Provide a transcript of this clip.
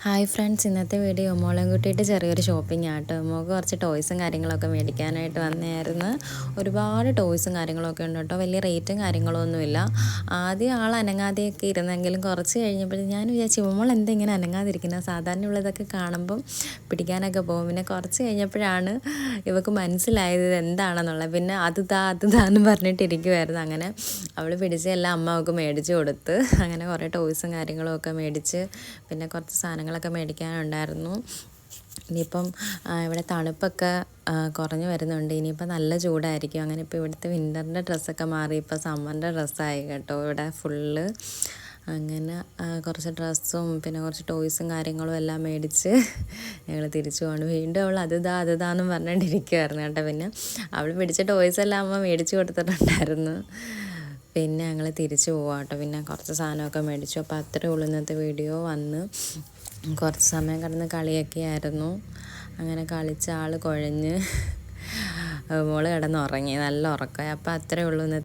Hi friends, ഇന്നത്തെ video മോളെയും കൂട്ടിയിട്ട് ചെറിയൊരു ഷോപ്പിംഗ് ആട്ടോ. മോൾക്ക് കുറച്ച് ടോയ്സും കാര്യങ്ങളൊക്കെ മേടിക്കാനായിട്ട് വന്നായിരുന്നു. ഒരുപാട് ടോയ്സും കാര്യങ്ങളൊക്കെ ഉണ്ട് കേട്ടോ. വലിയ റേറ്റും കാര്യങ്ങളൊന്നുമില്ല. ആദ്യം ആൾ അനങ്ങാതെയൊക്കെ ഇരുന്നെങ്കിലും കുറച്ച് കഴിഞ്ഞപ്പോൾ ഞാൻ വിചാരിച്ചു മോൾ എന്തെങ്കിലും അനങ്ങാതിരിക്കുന്നത്, സാധാരണ ഉള്ളതൊക്കെ കാണുമ്പം പിടിക്കാനൊക്കെ പോകും. പിന്നെ കുറച്ച് കഴിഞ്ഞപ്പോഴാണ് ഇവൾക്ക് മനസ്സിലായത് ഇത് എന്താണെന്നുള്ളത്. പിന്നെ അത് താന്ന് പറഞ്ഞിട്ടിരിക്കുമായിരുന്നു. അങ്ങനെ അവൾ പിടിച്ച എല്ലാം അമ്മ അവൾക്ക് മേടിച്ച് കൊടുത്ത്. അങ്ങനെ കുറേ ടോയ്സും കാര്യങ്ങളും ഒക്കെ മേടിച്ച്, പിന്നെ കുറച്ച് സാധനങ്ങളൊക്കെ മേടിക്കാനുണ്ടായിരുന്നു. ഇനിയിപ്പം ഇവിടെ തണുപ്പൊക്കെ കുറഞ്ഞു വരുന്നുണ്ട്. ഇനിയിപ്പോൾ നല്ല ചൂടായിരിക്കും. അങ്ങനെ ഇപ്പോൾ ഇവിടുത്തെ വിൻ്ററിൻ്റെ ഡ്രസ്സൊക്കെ മാറി ഇപ്പോൾ സമ്മറിൻ്റെ ഡ്രസ്സായി കേട്ടോ ഇവിടെ ഫുള്ള്. അങ്ങനെ കുറച്ച് ഡ്രസ്സും പിന്നെ കുറച്ച് ടോയ്സും കാര്യങ്ങളും എല്ലാം മേടിച്ച് ഞങ്ങൾ തിരിച്ചു പോകണം. വീണ്ടും അവൾ അത് താന്നും പറഞ്ഞുകൊണ്ടിരിക്കുമായിരുന്നു കേട്ടോ. പിന്നെ അവൾ പിടിച്ച ടോയ്സ് എല്ലാം അമ്മ മേടിച്ച് കൊടുത്തിട്ടുണ്ടായിരുന്നു. പിന്നെ ഞങ്ങൾ തിരിച്ചു പോവാം കേട്ടോ. പിന്നെ കുറച്ച് സാധനമൊക്കെ മേടിച്ചു. അപ്പോൾ അത്രയേ ഉള്ളൂ ഇന്നത്തെ വീഡിയോ. വന്ന് കുറച്ച് സമയം കിടന്ന് കളിയൊക്കെ ആയിരുന്നു. അങ്ങനെ കളിച്ച ആൾ കുഴഞ്ഞ് മോള് കിടന്നുറങ്ങി, നല്ല ഉറക്കമായി. അപ്പോൾ അത്രയേ ഉള്ളൂ ഇന്നത്തെ